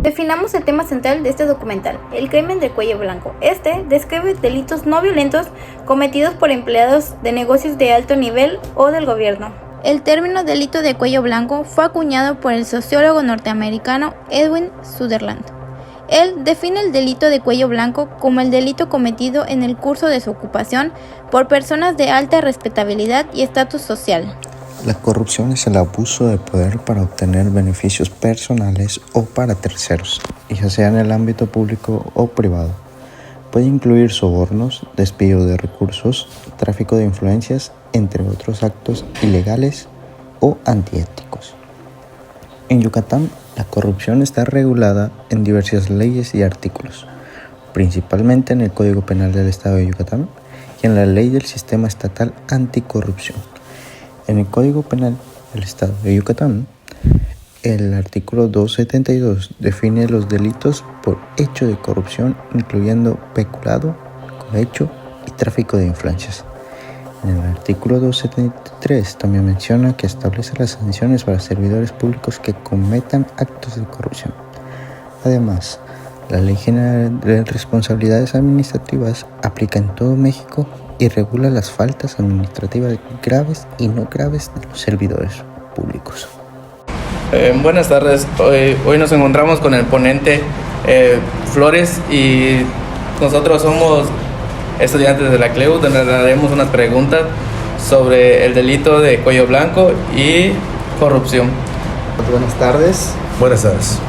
Definamos el tema central de este documental, el crimen del cuello blanco. Este describe delitos no violentos cometidos por empleados de negocios de alto nivel o del gobierno. El término delito de cuello blanco fue acuñado por el sociólogo norteamericano Edwin Sutherland. Él define el delito de cuello blanco como el delito cometido en el curso de su ocupación por personas de alta respetabilidad y estatus social. La corrupción es el abuso de poder para obtener beneficios personales o para terceros, ya sea en el ámbito público o privado. Puede incluir sobornos, despido de recursos, tráfico de influencias, entre otros actos ilegales o antiéticos. En Yucatán, la corrupción está regulada en diversas leyes y artículos, principalmente en el Código Penal del Estado de Yucatán y en la Ley del Sistema Estatal Anticorrupción. En el Código Penal del Estado de Yucatán, el artículo 272 define los delitos por hecho de corrupción, incluyendo peculado, cohecho y tráfico de influencias. En el artículo 273 también menciona que establece las sanciones para servidores públicos que cometan actos de corrupción. Además, la Ley General de Responsabilidades Administrativas aplica en todo México y regula las faltas administrativas graves y no graves de los servidores públicos. Buenas tardes, hoy nos encontramos con el ponente Flores y nosotros somos estudiantes de la CLEU, donde le haremos unas preguntas sobre el delito de cuello blanco y corrupción. Buenas tardes. Buenas tardes.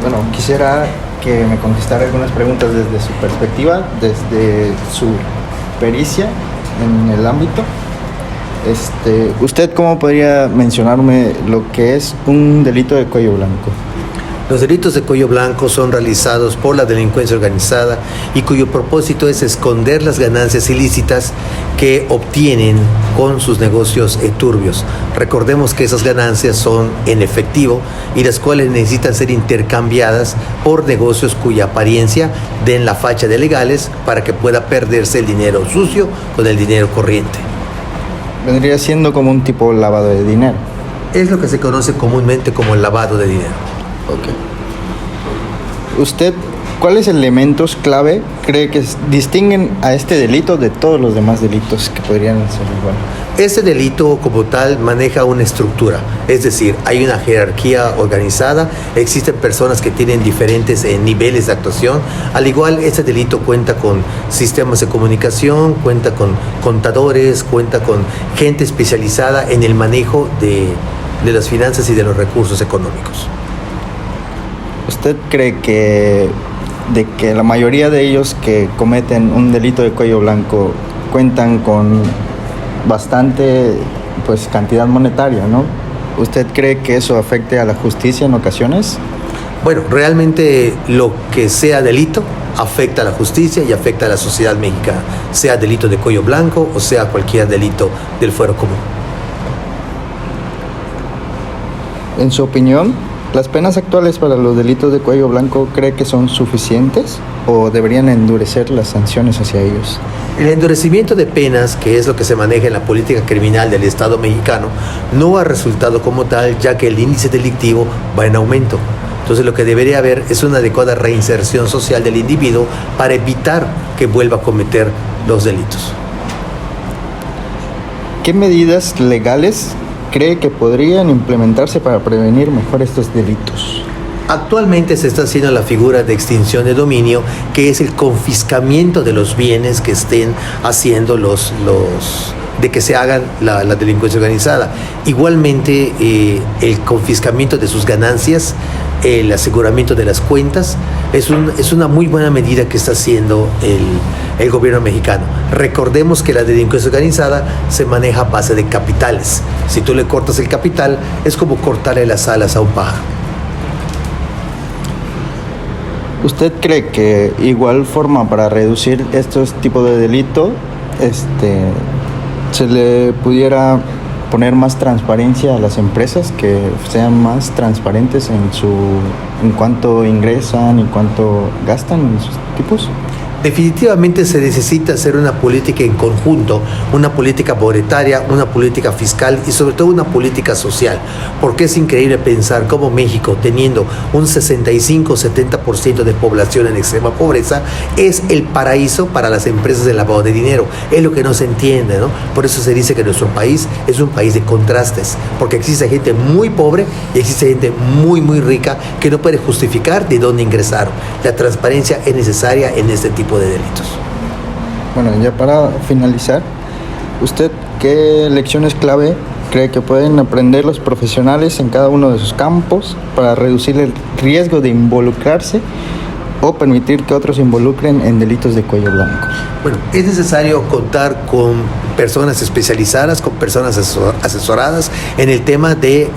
Bueno, quisiera que me contestara algunas preguntas desde su perspectiva, desde su pericia en el ámbito. ¿Usted cómo podría mencionarme lo que es un delito de cuello blanco? Los delitos de cuello blanco son realizados por la delincuencia organizada y cuyo propósito es esconder las ganancias ilícitas que obtienen con sus negocios turbios. Recordemos que esas ganancias son en efectivo y las cuales necesitan ser intercambiadas por negocios cuya apariencia den la facha de legales para que pueda perderse el dinero sucio con el dinero corriente. Vendría siendo como un tipo de lavado de dinero. Es lo que se conoce comúnmente como el lavado de dinero. Ok. ¿Usted cuáles elementos clave cree que distinguen a este delito de todos los demás delitos que podrían ser igual? Este delito como tal maneja una estructura, es decir, hay una jerarquía organizada, existen personas que tienen diferentes niveles de actuación. Al igual, este delito cuenta con sistemas de comunicación, cuenta con contadores, cuenta con gente especializada en el manejo de las finanzas y de los recursos económicos. ¿Usted cree que la mayoría de ellos que cometen un delito de cuello blanco cuentan con bastante cantidad monetaria, ¿no? ¿Usted cree que eso afecte a la justicia en ocasiones? Bueno, realmente lo que sea delito afecta a la justicia y afecta a la sociedad mexicana, sea delito de cuello blanco o sea cualquier delito del fuero común. En su opinión, ¿las penas actuales para los delitos de cuello blanco cree que son suficientes o deberían endurecer las sanciones hacia ellos? El endurecimiento de penas, que es lo que se maneja en la política criminal del Estado mexicano, no ha resultado como tal, ya que el índice delictivo va en aumento. Entonces lo que debería haber es una adecuada reinserción social del individuo para evitar que vuelva a cometer los delitos. ¿Qué medidas legales cree que podrían implementarse para prevenir mejor estos delitos? Actualmente se está haciendo la figura de extinción de dominio, que es el confiscamiento de los bienes que estén haciendo de que se hagan la delincuencia organizada. Igualmente, el confiscamiento de sus ganancias, el aseguramiento de las cuentas, es una muy buena medida que está haciendo el gobierno mexicano. Recordemos que la delincuencia organizada se maneja a base de capitales. Si tú le cortas el capital, es como cortarle las alas a un pájaro. ¿Usted cree que igual forma para reducir estos tipos de delito se le pudiera poner más transparencia a las empresas, que sean más transparentes en cuánto ingresan y cuánto gastan en sus tipos? Definitivamente se necesita hacer una política en conjunto, una política monetaria, una política fiscal y sobre todo una política social, porque es increíble pensar cómo México, teniendo un 65-70% de población en extrema pobreza, es el paraíso para las empresas de lavado de dinero. Es lo que no se entiende, ¿no? Por eso se dice que nuestro país es un país de contrastes, porque existe gente muy pobre y existe gente muy rica que no puede justificar de dónde ingresaron. La transparencia es necesaria en este tipo de delitos. Bueno, ya para finalizar, ¿usted qué lecciones clave cree que pueden aprender los profesionales en cada uno de sus campos para reducir el riesgo de involucrarse o permitir que otros se involucren en delitos de cuello blanco? Bueno, es necesario contar con personas especializadas, con personas asesoradas en el tema de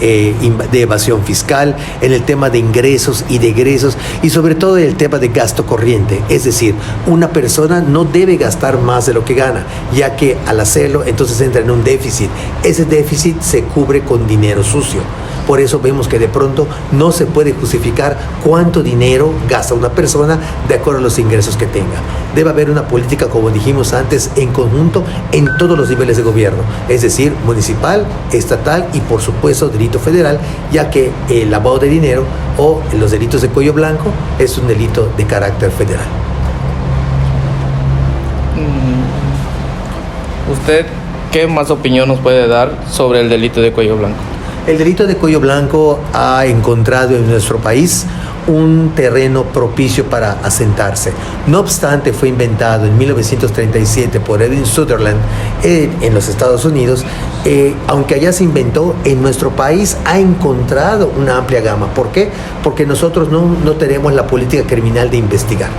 evasión fiscal, en el tema de ingresos y de egresos y sobre todo en el tema de gasto corriente. Es decir, una persona no debe gastar más de lo que gana, ya que al hacerlo entonces entra en un déficit. Ese déficit se cubre con dinero sucio. Por eso vemos que de pronto no se puede justificar cuánto dinero gasta una persona de acuerdo a los ingresos que tenga. Debe haber una política, como dijimos antes, en conjunto en todos los niveles de gobierno, es decir, municipal, estatal y por supuesto delito federal, ya que el lavado de dinero o los delitos de cuello blanco es un delito de carácter federal. ¿Usted qué más opinión nos puede dar sobre el delito de cuello blanco? El delito de cuello blanco ha encontrado en nuestro país un terreno propicio para asentarse. No obstante, fue inventado en 1937 por Edwin Sutherland en los Estados Unidos. Aunque allá se inventó, en nuestro país ha encontrado una amplia gama. ¿Por qué? Porque nosotros no tenemos la política criminal de investigar.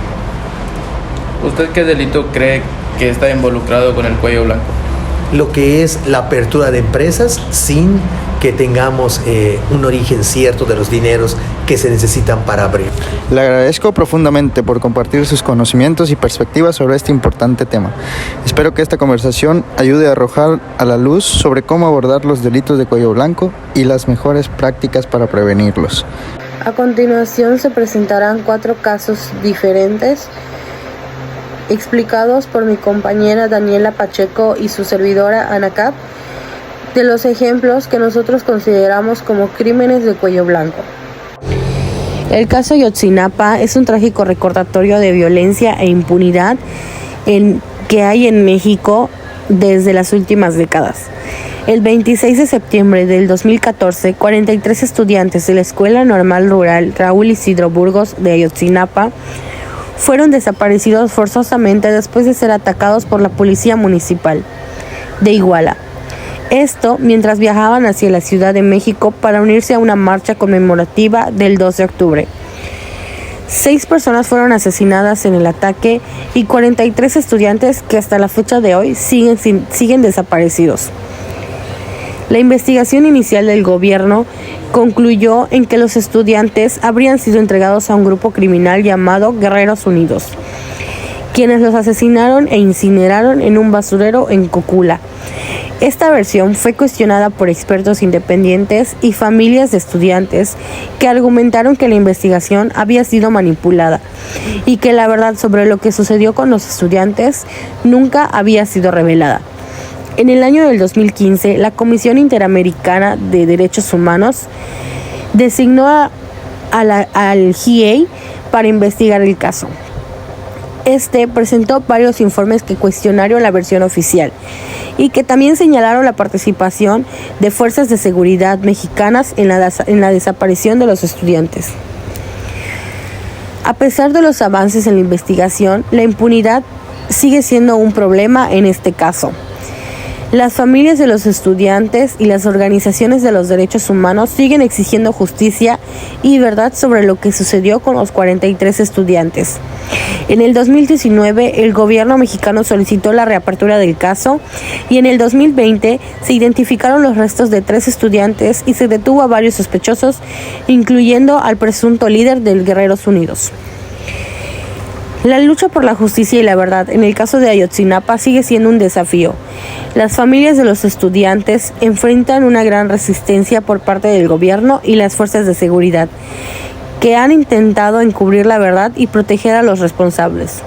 ¿Usted qué delito cree que está involucrado con el cuello blanco? Lo que es la apertura de empresas sin que tengamos un origen cierto de los dineros que se necesitan para abrir. Le agradezco profundamente por compartir sus conocimientos y perspectivas sobre este importante tema. Espero que esta conversación ayude a arrojar a la luz sobre cómo abordar los delitos de cuello blanco y las mejores prácticas para prevenirlos. A continuación se presentarán 4 casos diferentes explicados por mi compañera Daniela Pacheco y su servidora Ana Cap, de los ejemplos que nosotros consideramos como crímenes de cuello blanco. El caso Ayotzinapa es un trágico recordatorio de violencia e impunidad que hay en México desde las últimas décadas. El 26 de septiembre del 2014, 43 estudiantes de la Escuela Normal Rural Raúl Isidro Burgos de Ayotzinapa fueron desaparecidos forzosamente después de ser atacados por la policía municipal de Iguala. Esto mientras viajaban hacia la Ciudad de México para unirse a una marcha conmemorativa del 2 de octubre. 6 personas fueron asesinadas en el ataque y 43 estudiantes que hasta la fecha de hoy siguen desaparecidos. La investigación inicial del gobierno concluyó en que los estudiantes habrían sido entregados a un grupo criminal llamado Guerreros Unidos, quienes los asesinaron e incineraron en un basurero en Cocula. Esta versión fue cuestionada por expertos independientes y familias de estudiantes que argumentaron que la investigación había sido manipulada y que la verdad sobre lo que sucedió con los estudiantes nunca había sido revelada. En el año del 2015, la Comisión Interamericana de Derechos Humanos designó al GIEI para investigar el caso. Este presentó varios informes que cuestionaron la versión oficial y que también señalaron la participación de fuerzas de seguridad mexicanas en la desaparición de los estudiantes. A pesar de los avances en la investigación, la impunidad sigue siendo un problema en este caso. Las familias de los estudiantes y las organizaciones de los derechos humanos siguen exigiendo justicia y verdad sobre lo que sucedió con los 43 estudiantes. En el 2019, el gobierno mexicano solicitó la reapertura del caso y en el 2020 se identificaron los restos de 3 estudiantes y se detuvo a varios sospechosos, incluyendo al presunto líder del Guerreros Unidos. La lucha por la justicia y la verdad en el caso de Ayotzinapa sigue siendo un desafío. Las familias de los estudiantes enfrentan una gran resistencia por parte del gobierno y las fuerzas de seguridad, que han intentado encubrir la verdad y proteger a los responsables.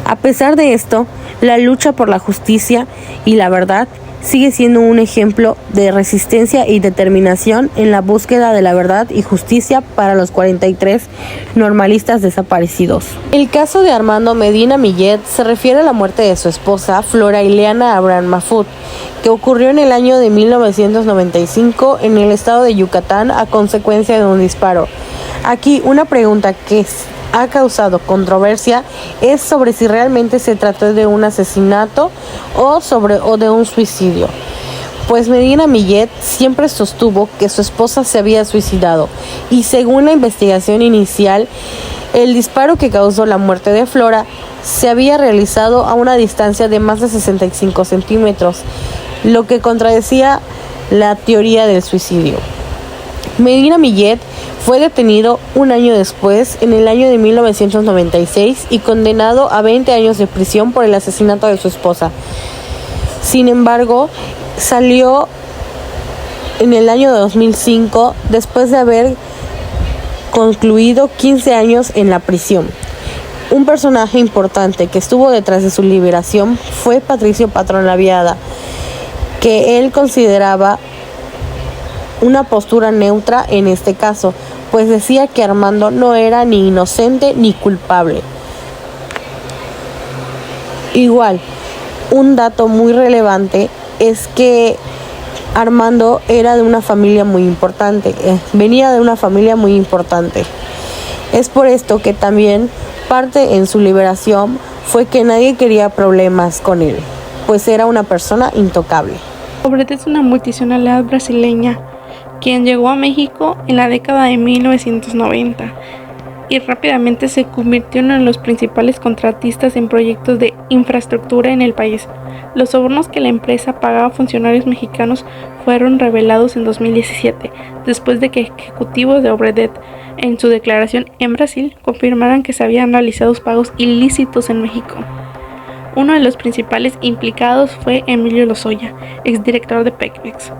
A pesar de esto, la lucha por la justicia y la verdad sigue siendo un ejemplo de resistencia y determinación en la búsqueda de la verdad y justicia para los 43 normalistas desaparecidos. El caso de Armando Medina Millet se refiere a la muerte de su esposa, Flora Ileana Abraham Mahfoud, que ocurrió en el año de 1995 en el estado de Yucatán a consecuencia de un disparo. Aquí una pregunta que ha causado controversia es sobre si realmente se trató de un asesinato o de un suicidio. Pues Medina Millet siempre sostuvo que su esposa se había suicidado y según la investigación inicial, el disparo que causó la muerte de Flora se había realizado a una distancia de más de 65 centímetros, lo que contradecía la teoría del suicidio. Medina Millet fue detenido un año después, en el año de 1996, y condenado a 20 años de prisión por el asesinato de su esposa. Sin embargo, salió en el año de 2005 después de haber concluido 15 años en la prisión. Un personaje importante que estuvo detrás de su liberación fue Patricio Patrón Laviada, que él consideraba una postura neutra en este caso, pues decía que Armando no era ni inocente ni culpable. Igual, un dato muy relevante es que Armando era de una familia muy importante, venía de una familia muy importante. Es por esto que también parte en su liberación fue que nadie quería problemas con él, pues era una persona intocable. Obredet es una multinacional brasileña quien llegó a México en la década de 1990 y rápidamente se convirtió en uno de los principales contratistas en proyectos de infraestructura en el país. Los sobornos que la empresa pagaba a funcionarios mexicanos fueron revelados en 2017, después de que ejecutivos de Obredet, en su declaración en Brasil, confirmaran que se habían realizado pagos ilícitos en México. Uno de los principales implicados fue Emilio Lozoya, exdirector de Pemex,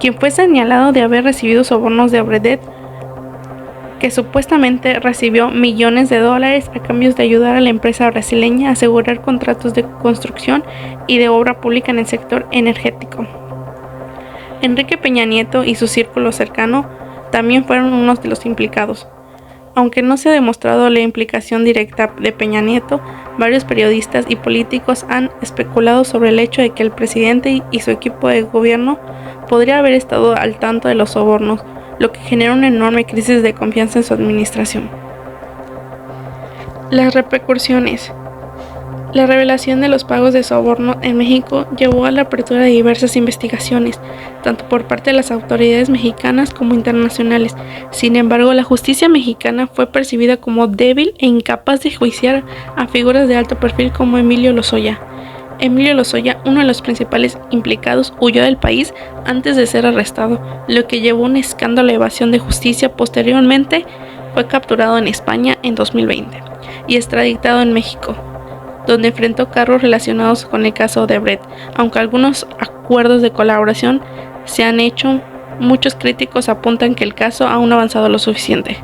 quien fue señalado de haber recibido sobornos de Obredet, que supuestamente recibió millones de dólares a cambio de ayudar a la empresa brasileña a asegurar contratos de construcción y de obra pública en el sector energético. Enrique Peña Nieto y su círculo cercano también fueron unos de los implicados. Aunque no se ha demostrado la implicación directa de Peña Nieto, varios periodistas y políticos han especulado sobre el hecho de que el presidente y su equipo de gobierno podría haber estado al tanto de los sobornos, lo que genera una enorme crisis de confianza en su administración. Las repercusiones. La revelación de los pagos de soborno en México llevó a la apertura de diversas investigaciones, tanto por parte de las autoridades mexicanas como internacionales. Sin embargo, la justicia mexicana fue percibida como débil e incapaz de juiciar a figuras de alto perfil como Emilio Lozoya. Emilio Lozoya, uno de los principales implicados, huyó del país antes de ser arrestado, lo que llevó a un escándalo de evasión de justicia. Posteriormente, fue capturado en España en 2020 y extraditado en México, donde enfrentó cargos relacionados con el caso de Odebrecht. Aunque algunos acuerdos de colaboración se han hecho, muchos críticos apuntan que el caso aún no ha avanzado lo suficiente.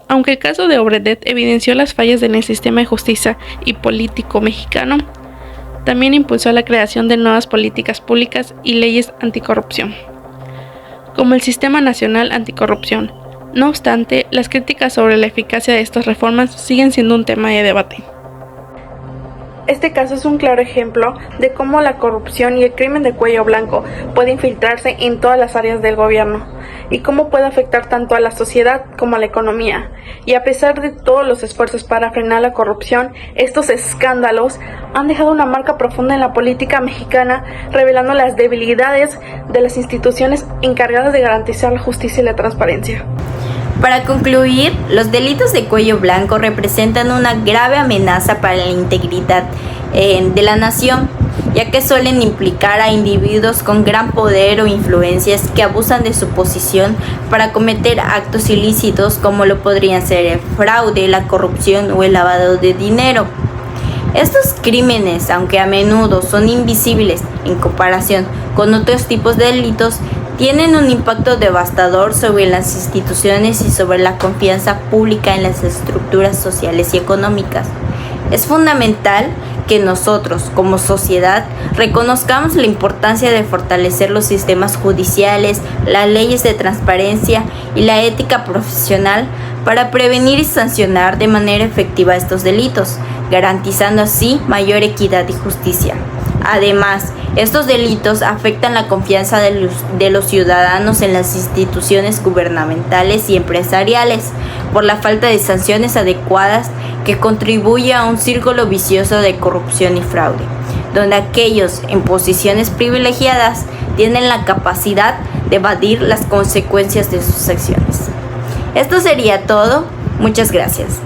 Aunque el caso de Odebrecht evidenció las fallas en el sistema de justicia y político mexicano, también impulsó la creación de nuevas políticas públicas y leyes anticorrupción, como el Sistema Nacional Anticorrupción. No obstante, las críticas sobre la eficacia de estas reformas siguen siendo un tema de debate. Este caso es un claro ejemplo de cómo la corrupción y el crimen de cuello blanco puede infiltrarse en todas las áreas del gobierno y cómo puede afectar tanto a la sociedad como a la economía. Y a pesar de todos los esfuerzos para frenar la corrupción, estos escándalos han dejado una marca profunda en la política mexicana, revelando las debilidades de las instituciones encargadas de garantizar la justicia y la transparencia. Para concluir, los delitos de cuello blanco representan una grave amenaza para la integridad de la nación, ya que suelen implicar a individuos con gran poder o influencias que abusan de su posición para cometer actos ilícitos como lo podrían ser el fraude, la corrupción o el lavado de dinero. Estos crímenes, aunque a menudo son invisibles en comparación con otros tipos de delitos, tienen un impacto devastador sobre las instituciones y sobre la confianza pública en las estructuras sociales y económicas. Es fundamental que nosotros, como sociedad, reconozcamos la importancia de fortalecer los sistemas judiciales, las leyes de transparencia y la ética profesional para prevenir y sancionar de manera efectiva estos delitos, garantizando así mayor equidad y justicia. Además, estos delitos afectan la confianza de los ciudadanos en las instituciones gubernamentales y empresariales por la falta de sanciones adecuadas que contribuye a un círculo vicioso de corrupción y fraude, donde aquellos en posiciones privilegiadas tienen la capacidad de evadir las consecuencias de sus acciones. Esto sería todo. Muchas gracias.